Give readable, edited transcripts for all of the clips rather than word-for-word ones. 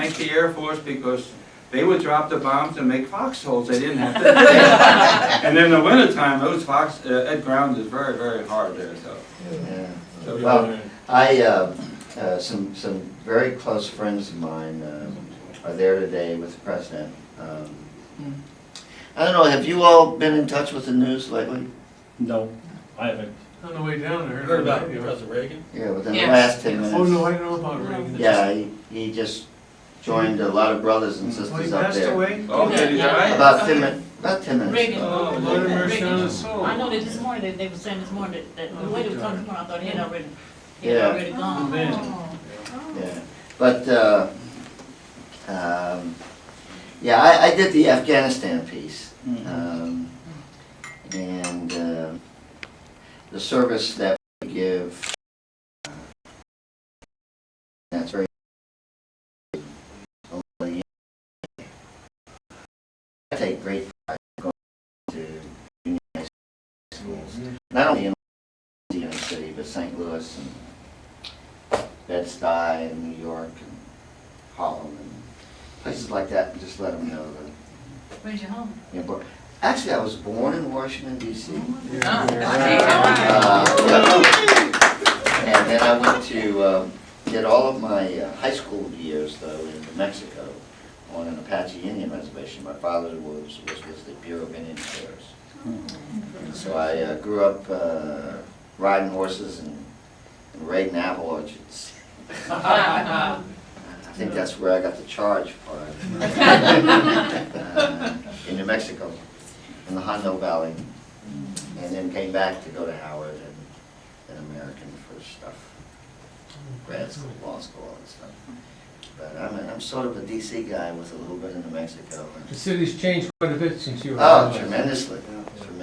thank the Air Force because they would drop the bombs and make foxholes. They didn't have to do that. And in the wintertime, those that ground is very, very hard there. So. Yeah. So, Well, some very close friends of mine are there today with the president. I don't know, have you all been in touch with the news lately? No, I haven't. On the way down there. Heard about President Reagan? Yeah, within the Yes. last 10 minutes. Oh, no, I know about Reagan. Yeah, he just joined a lot of brothers and Oh, he sisters up passed there. away? oh, did he die? About 10 minutes Reagan. Oh, Lord have mercy Reagan. on his soul. I know that this morning, they were saying this morning that the way they were talking this morning, I thought he had already Yeah. gone. Yeah, but, yeah, I did the Afghanistan piece. And the service that we give, that's very, I take great pride in going to union high schools, not only in the city, but St. Louis and Bed-Stuy and New York and Harlem and places like that, and just let them know that. Where's your home? Yeah, but actually, I was born in Washington, D.C. Oh, And then I went to, did all of my high school years, though, in New Mexico on an Apache Indian reservation. My father was with the Bureau of Indian Affairs. And so I grew up riding horses and raiding apple orchards. I think that's where I got the charge for it. In New Mexico, in the Hondo Valley, and then came back to go to Howard and American for stuff, grad school, law school, all that stuff. But I'm sort of a DC guy with a little bit of New Mexico. The city's changed quite a bit since you were. Oh, tremendously.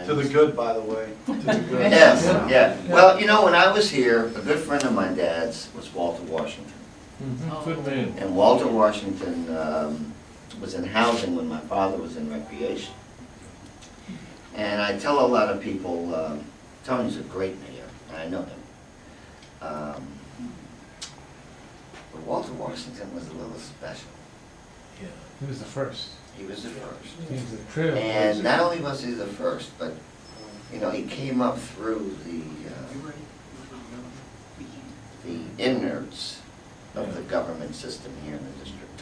To the good, by the way. To the good. Yes, yeah. Well, you know, when I was here, a good friend of my dad's was Walter Washington. Good man. And Walter Washington was in housing when my father was in recreation. And I tell a lot of people, Tony's a great mayor, and I know him. But Walter Washington was a little special. Yeah. He was the first. He was the first. He was the trail. And not only was he the first, but, you know, he came up through the innards of the government system here in the district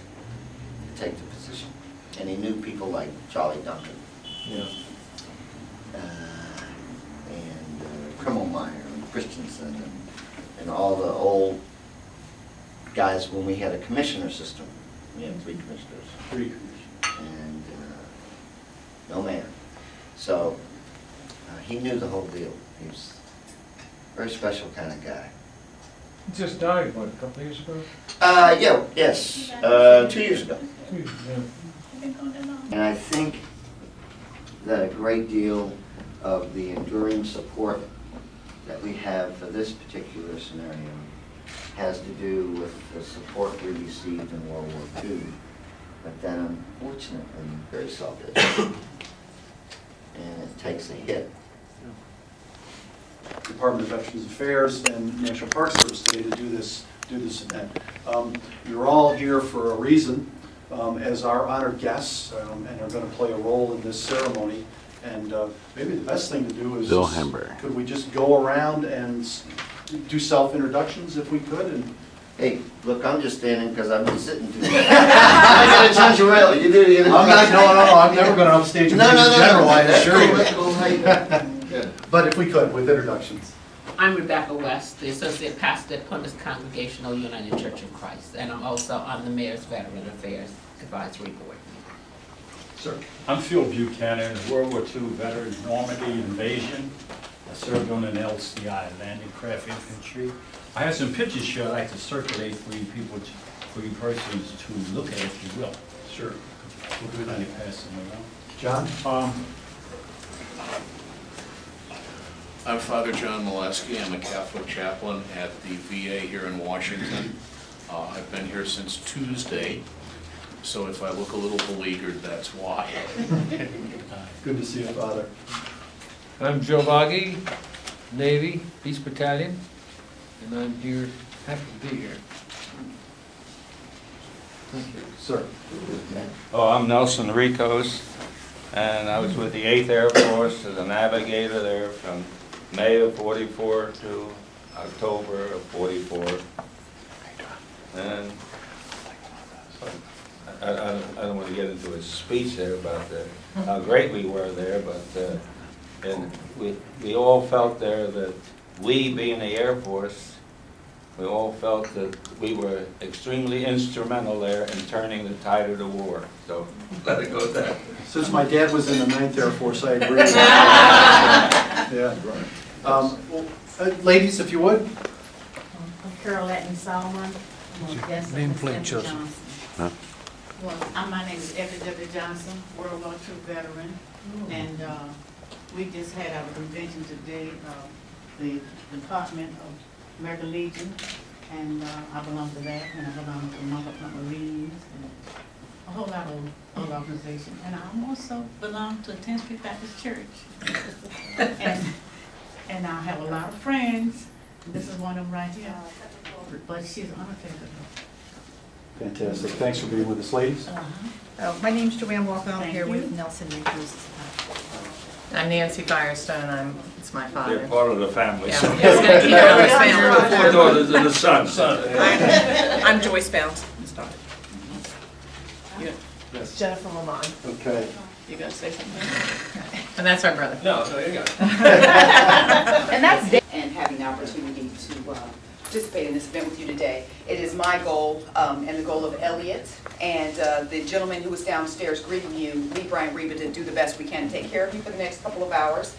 to take the position. And he knew people like Charlie Duncan. Yeah. And Crimmel Meyer and Christensen and all the old guys when we had a commissioner system. We had 3 commissioners. 3 commissioners. And no mayor. So he knew the whole deal. He was a very special kind of guy. He just died, what, a couple of years ago? Yes, 2 years ago. Yeah. And I think that a great deal of the enduring support that we have for this particular scenario has to do with the support we received in World War II, but then unfortunately very selfish. And it takes a hit. Department of Veterans Affairs and National Park Service today to do this event. You're all here for a reason, as our honored guests, and are going to play a role in this ceremony. And maybe the best thing to do is, Bill Hember. Could we just go around and do self-introductions if we could? And Hey, look, I'm just standing because I've been sitting too long. I gotta change your rail. You do the I'm not, no, I'm never going to upstage you in general, I assure you. But if we could, with introductions. I'm Rebecca West, the Associate Pastor at Plymouth Congregational United Church of Christ, and I'm also on the Mayor's Veteran Affairs Advisory Board. Sir. I'm Phil Buchanan, World War II veteran, Normandy invasion. I served on an LCI, landing craft infantry. I have some pictures here I'd like to circulate for you people, for you persons to look at if you will. Sure. We'll do that and pass them around. John? I'm Father John Molesky. I'm a Catholic chaplain at the VA here in Washington. I've been here since Tuesday, so if I look a little beleaguered, that's why. Good to see you, Father. I'm Joe Vaghi, Navy, Peace Battalion, and I'm here, happy to be here. Sir. Oh, I'm Nelson Ricos, and I was with the 8th Air Force as a navigator there from May of '44 to October of '44. And I don't want to get into a speech there about how great we were there, but and we all felt there that we, being the Air Force, we all felt that we were extremely instrumental there in turning the tide of the war. So let it go at that. Since my dad was in the 9th Air Force, I agree. Yeah. Ladies, if you would. I'm Carol Latin Solomon. Nameplate, Joseph. Huh? Well, my name is Effie W. Johnson, World War II veteran, and we just had our convention today, the Department of American Legion, and I belong to that, and I belong to Montgomery Marines, and a whole lot of other organizations, and I also belong to 10th Street Baptist Church. and I have a lot of friends. This is one of them right here, but she's unaffected. Fantastic. Thanks for being with us, ladies. My name's Joanne Walker. I'm Thank here you. with Nelson Ricos. I'm Nancy Firestone. It's my father. You're part of the family. Yeah, So. it's gonna keep it on his Four daughters and a son. family. I'm Joyce Bounce. Yes. Jennifer Lamont. Okay. You gonna say something? And that's our brother. No, there you go. And that's and having the opportunity to participate in this event with you today. It is my goal and the goal of Elliot and the gentleman who was downstairs greeting you, Lee Brian Reba, to do the best we can to take care of you for the next couple of hours.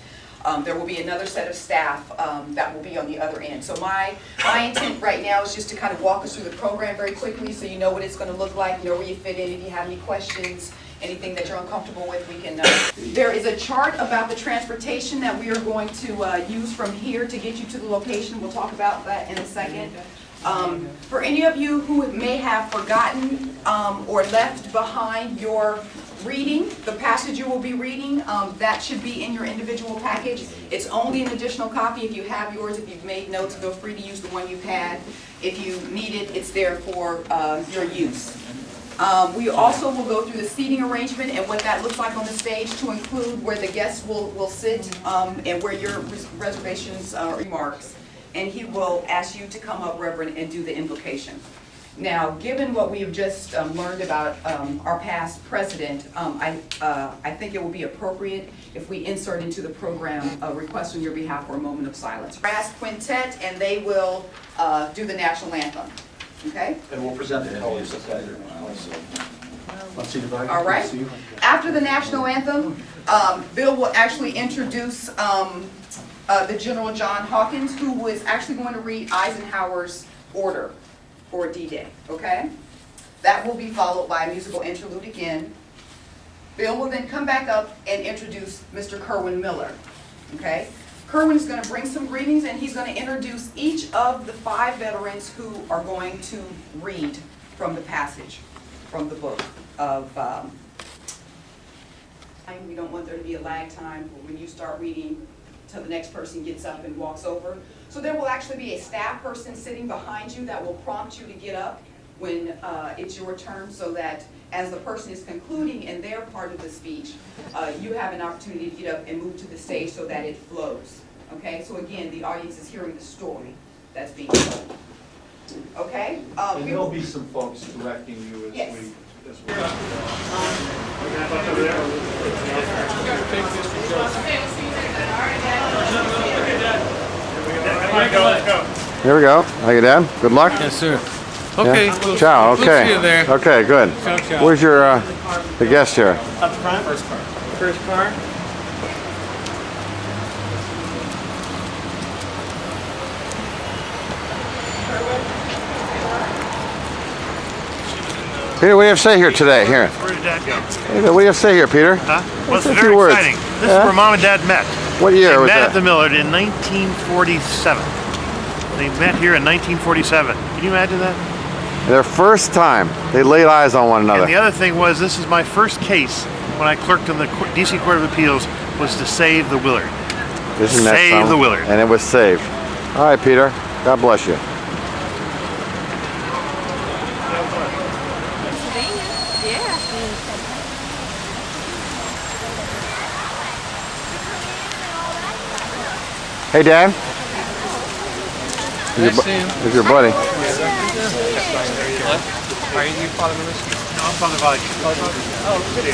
There will be another set of staff that will be on the other end. So my intent right now is just to kind of walk us through the program very quickly so you know what it's going to look like, you know where you fit in. If you have any questions, anything that you're uncomfortable with, we can. There is a chart about the transportation that we are going to use from here to get you to the location. We'll talk about that in a second. For any of you who may have forgotten or left behind your reading, the passage you will be reading, that should be in your individual package. It's only an additional copy. If you have yours, if you've made notes, feel free to use the one you've had. If you need it, it's there for your use. We also will go through the seating arrangement and what that looks like on the stage, to include where the guests will sit and where your reservations remarks. And he will ask you to come up, Reverend, and do the invocation. Now, given what we have just learned about our past president, I think it will be appropriate if we insert into the program a request on your behalf for a moment of silence. Brass Quintet, and they will do the national anthem. Okay? And we'll present the colors. All right. After the national anthem, Bill will actually introduce the General John Hawkins, who was actually going to read Eisenhower's order for D-Day, okay? That will be followed by a musical interlude again. Bill will then come back up and introduce Mr. Kerwin Miller, okay? Kerwin is going to bring some greetings, and he's going to introduce each of the 5 veterans who are going to read from the passage, from the book of, we don't want there to be a lag time when you start reading till the next person gets up and walks over. So there will actually be a staff person sitting behind you that will prompt you to get up when it's your turn, so that as the person is concluding in their part of the speech, you have an opportunity to get up and move to the stage so that it flows. Okay, so again, the audience is hearing the story that's being told. Okay? And there'll be some folks directing you as Yes. as well. Here we go. How you doing? Good luck. Yes, sir. Okay. Yeah? Ciao. Okay. We'll see you there. Okay, good. Ciao, ciao. Where's your the guest here? Up front? First car. First car? Peter, what do you have to say here today? Here. Where did Dad go? Hey, what do you have to say here, Peter? Huh? Well, it's Say a very few words. exciting. This Yeah? is where Mom and Dad met. What year They was met that? at the Millard in 1947. They met here in 1947. Can you imagine that? Their first time they laid eyes on one another. And the other thing was, this is my first case when I clerked in the DC Court of Appeals, was to save the Willard. Isn't that Save something? the Willard. And it was saved. All right, Peter. God bless you. Hey, Dad. Nice to see you. Here's your buddy. Are you following this? No, I'm from the Vaghi. Oh, okay.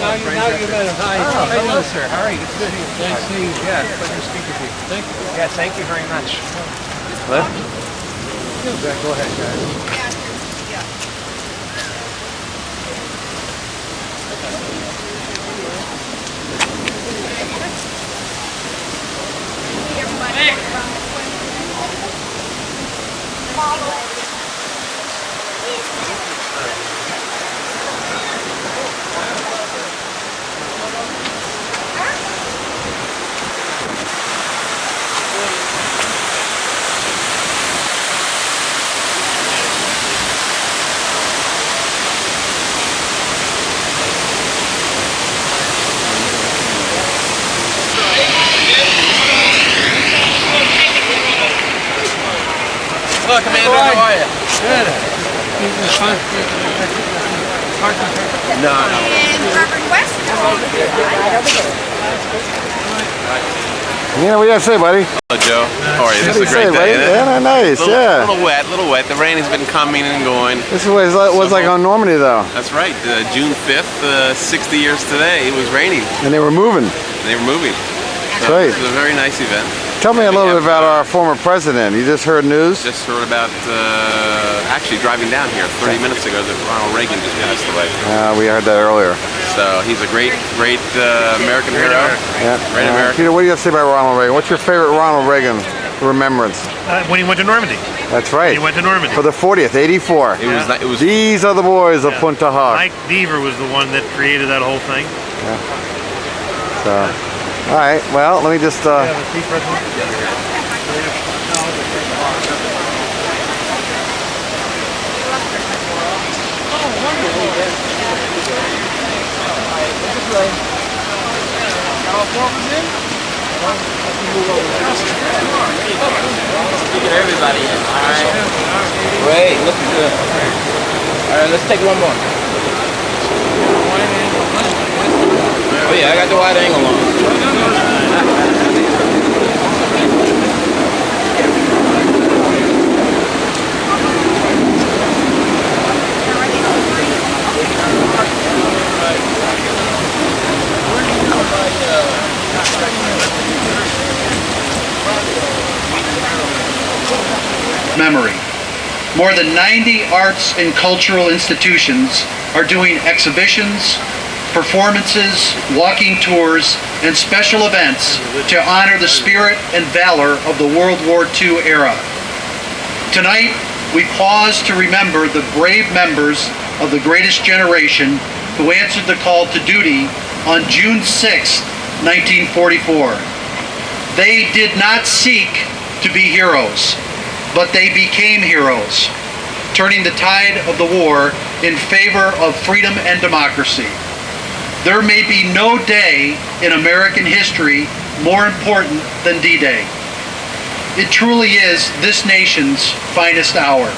Now you met him. Hi. Hello, sir. How are you? Good. Nice seeing you. Yeah, pleasure to speak with you. Thank you. Yeah, thank you very much. What? Go ahead, guys. Hello, Commander. How are you? Good. It's fun. No. Yeah, what do you have to say, buddy? Hello, Joe. How are you? This is a What do you great say, buddy? day, isn't it? Yeah, nice, yeah. Little wet. The rain has been coming and going. This is what it's like on Normandy, though. That's right. June 5th, 60 years today, it was raining. And they were moving. They were moving. That's right. It was a very nice event. Tell me a little bit about our former president. You just heard news? Just heard about, actually driving down here 30 minutes ago that Ronald Reagan just passed away. We heard that earlier. So he's a great American hero. Yeah. Great American. Peter, what do you have to say about Ronald Reagan? What's your favorite Ronald Reagan remembrance? When he went to Normandy. That's right. He went to Normandy. For the 40th, 84. It was. These are the boys of Punta Hoc. Mike Deaver was the one that created that whole thing. Yeah. So, all right. Well, let me just. Everybody in. All right. Great. Looking good. All right. Let's take one more. Oh yeah, I got the wide angle on. Memory. More than 90 arts and cultural institutions are doing exhibitions, performances, walking tours, and special events to honor the spirit and valor of the World War II era. Tonight, we pause to remember the brave members of the greatest generation who answered the call to duty on June 6, 1944. They did not seek to be heroes, but they became heroes, turning the tide of the war in favor of freedom and democracy. There may be no day in American history more important than D-Day. It truly is this nation's finest hour.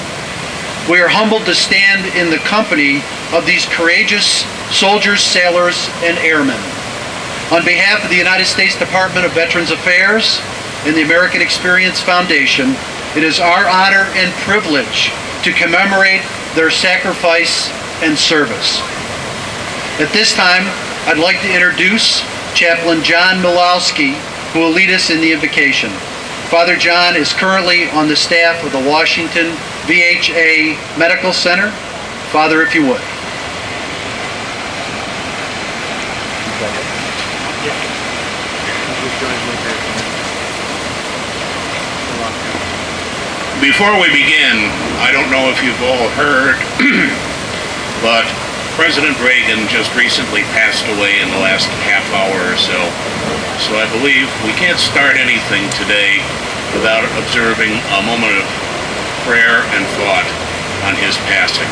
We are humbled to stand in the company of these courageous soldiers, sailors, and airmen. On behalf of the United States Department of Veterans Affairs and the American Experience Foundation, it is our honor and privilege to commemorate their sacrifice and service. At this time, I'd like to introduce Chaplain John Milowski, who will lead us in the invocation. Father John is currently on the staff of the Washington VHA Medical Center. Father, if you would. Before we begin, I don't know if you've all heard, but President Reagan just recently passed away in the last half hour or so. So I believe we can't start anything today without observing a moment of prayer and thought on his passing.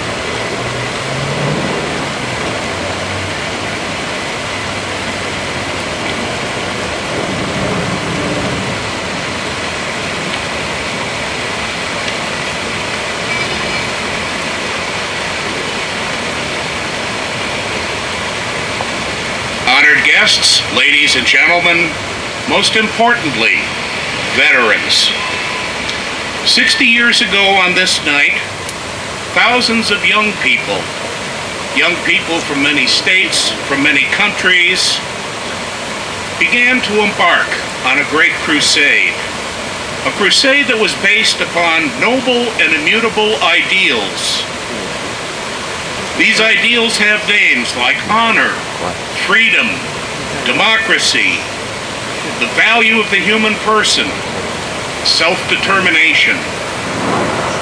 Honored guests, ladies and gentlemen, most importantly, veterans. 60 years ago on this night, thousands of young people from many states, from many countries, began to embark on a great crusade. A crusade that was based upon noble and immutable ideals. These ideals have names like honor, freedom, democracy, the value of the human person, self-determination.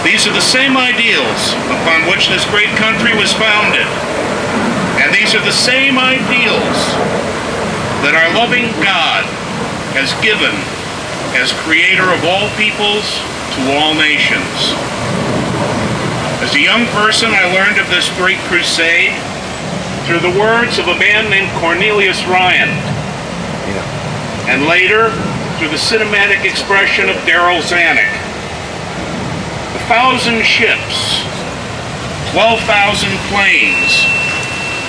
These are the same ideals upon which this great country was founded. And these are the same ideals that our loving God has given as creator of all peoples to all nations. As a young person, I learned of this great crusade through the words of a man named Cornelius Ryan, and later through the cinematic expression of Daryl Zanuck. 1,000 ships, 12,000 planes,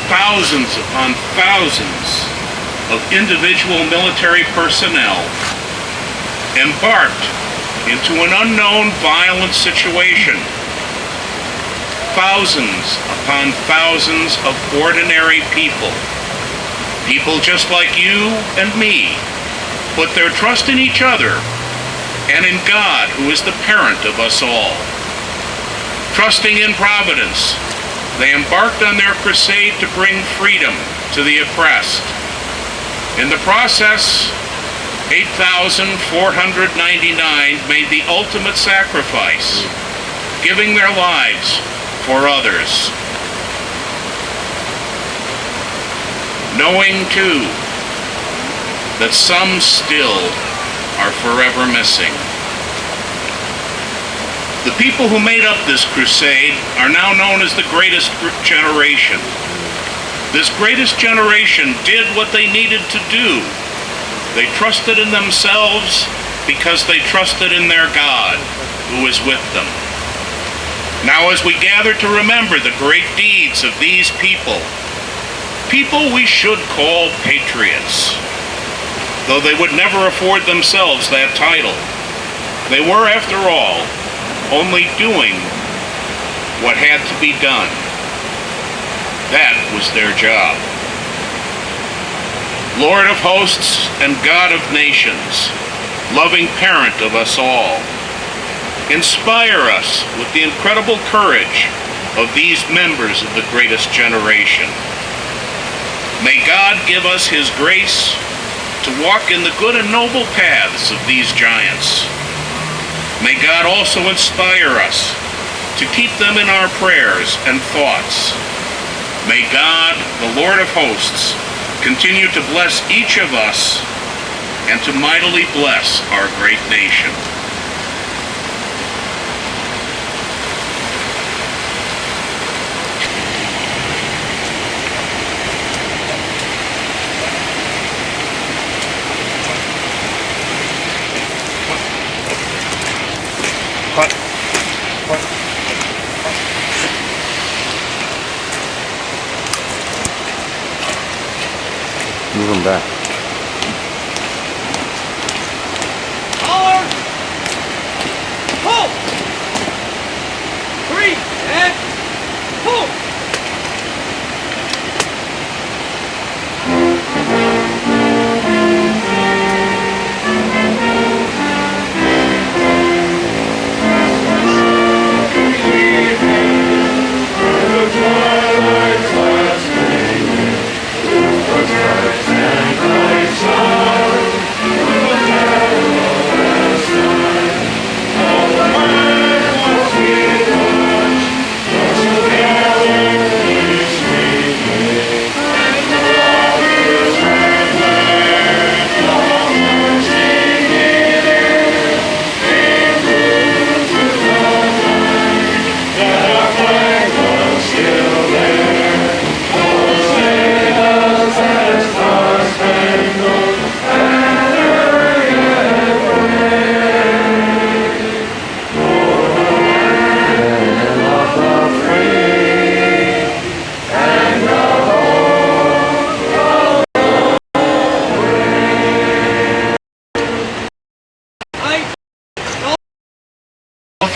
thousands upon thousands of individual military personnel embarked into an unknown violent situation. Thousands upon thousands of ordinary people, people just like you and me, put their trust in each other and in God, who is the parent of us all. Trusting in Providence, they embarked on their crusade to bring freedom to the oppressed. In the process, 8,499 made the ultimate sacrifice, giving their lives for others. Knowing, too, that some still are forever missing. The people who made up this crusade are now known as the greatest generation. This greatest generation did what they needed to do. They trusted in themselves because they trusted in their God, who is with them. Now, as we gather to remember the great deeds of these people, people we should call patriots, though they would never afford themselves that title, they were, after all, only doing what had to be done. That was their job. Lord of hosts and God of nations, loving parent of us all, inspire us with the incredible courage of these members of the greatest generation. May God give us His grace to walk in the good and noble paths of these giants. May God also inspire us to keep them in our prayers and thoughts. May God, the Lord of hosts, continue to bless each of us and to mightily bless our great nation. Move them back. Collar! Pull! 3, and pull! The twilight's last gleaming, the bright and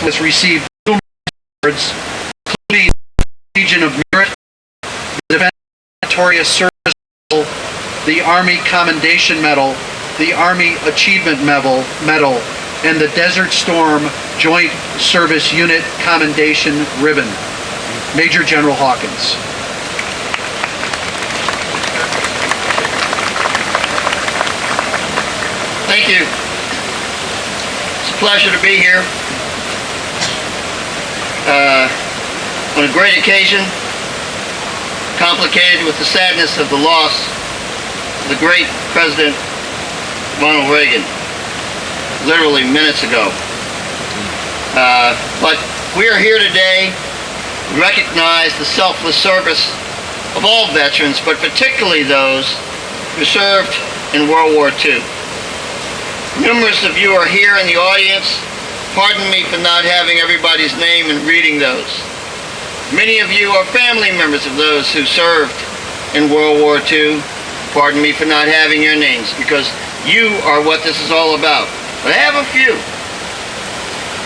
has received numerous awards, including the Legion of Merit, the Defense Meritorious Service Medal, the Army Commendation Medal, the Army Achievement Medal, and the Desert Storm Joint Service Unit Commendation Ribbon. Major General Hawkins. Thank you. It's a pleasure to be here. On a great occasion, complicated with the sadness of the loss of the great President Ronald Reagan, literally minutes ago. But we are here today to recognize the selfless service of all veterans, but particularly those who served in World War II. Numerous of you are here in the audience. Pardon me for not having everybody's name and reading those. Many of you are family members of those who served in World War II. Pardon me for not having your names, because you are what this is all about. But I have a few.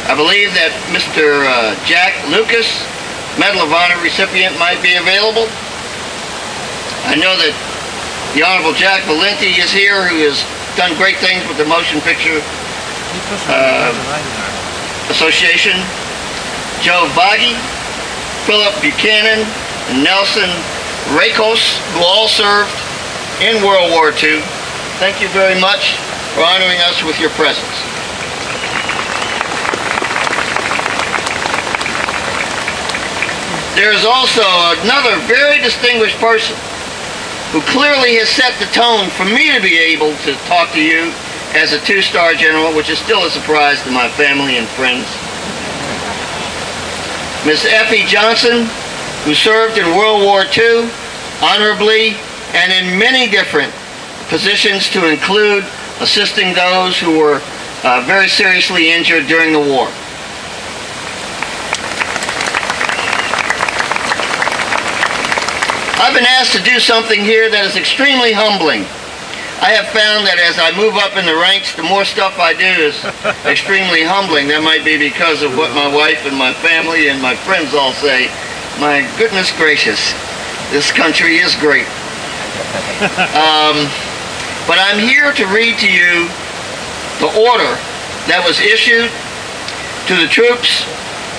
I believe that Mr. Jack Lucas, Medal of Honor recipient, might be available. I know that the Honorable Jack Valenti is here, who has done great things with the Motion Picture Association. Joe Vaghi, Philip Buchanan, and Nelson Rakos, who all served in World War II. Thank you very much for honoring us with your presence. There is also another very distinguished person who clearly has set the tone for me to be able to talk to you as a two-star general, which is still a surprise to my family and friends. Miss Effie Johnson, who served in World War II honorably and in many different positions, to include assisting those who were very seriously injured during the war. I've been asked to do something here that is extremely humbling. I have found that as I move up in the ranks, the more stuff I do is extremely humbling. That might be because of what my wife and my family and my friends all say. My goodness gracious, this country is great. But I'm here to read to you the order that was issued to the troops,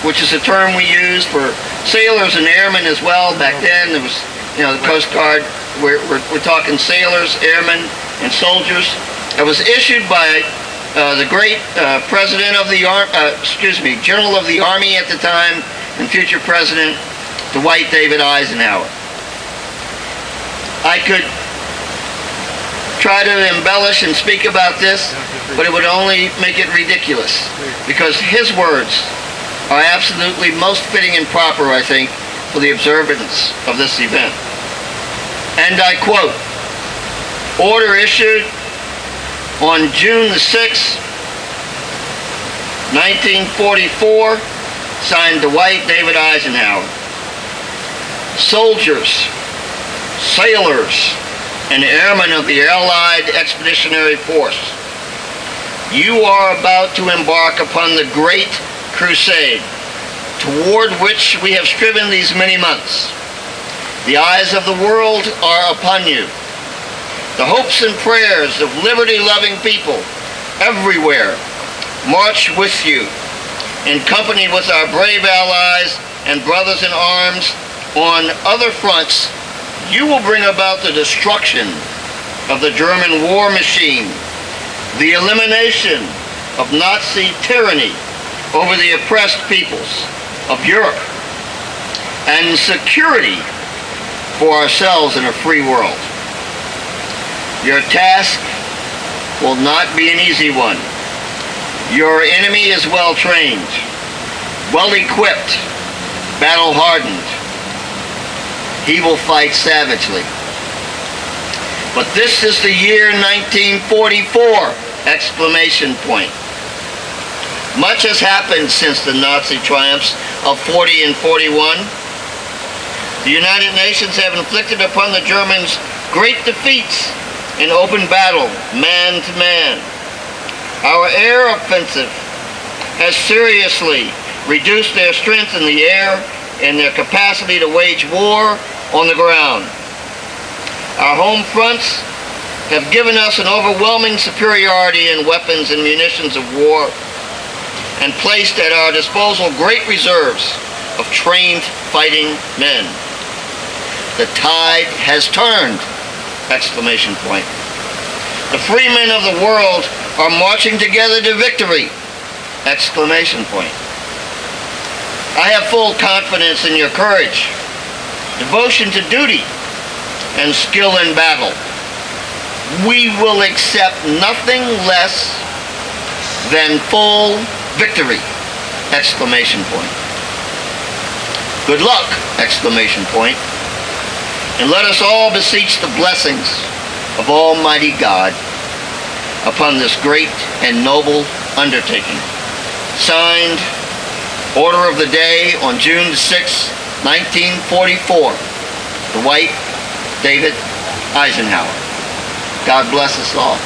which is a term we use for sailors and airmen as well. Back then, there was, you know, the Coast Guard, we're talking sailors, airmen, and soldiers. It was issued by the great President of the General of the Army at the time, and future President, Dwight David Eisenhower. I could try to embellish and speak about this, but it would only make it ridiculous, because his words are absolutely most fitting and proper, I think, for the observance of this event. And I quote, "Order issued on June the 6th, 1944, signed Dwight David Eisenhower. Soldiers, sailors, and airmen of the Allied Expeditionary Force, you are about to embark upon the great crusade toward which we have striven these many months. The eyes of the world are upon you. The hopes and prayers of liberty-loving people everywhere march with you, in company with our brave allies and brothers in arms on other fronts. You will bring about the destruction of the German war machine, the elimination of Nazi tyranny over the oppressed peoples of Europe, and security for ourselves in a free world. Your task will not be an easy one. Your enemy is well trained, well equipped, battle hardened. He will fight savagely. But this is the year 1944! Exclamation point. Much has happened since the Nazi triumphs of 40 and 41. The United Nations have inflicted upon the Germans great defeats in open battle, man to man. Our air offensive has seriously reduced their strength in the air and their capacity to wage war on the ground. Our home fronts have given us an overwhelming superiority in weapons and munitions of war and placed at our disposal great reserves of trained fighting men. The tide has turned! Exclamation point. The free men of the world are marching together to victory! Exclamation point. I have full confidence in your courage, devotion to duty, and skill in battle. We will accept nothing less than full victory! Exclamation point. Good luck! Exclamation point. And let us all beseech the blessings of Almighty God upon this great and noble undertaking. Signed, Order of the Day on June 6, 1944. Dwight David Eisenhower. God bless us all.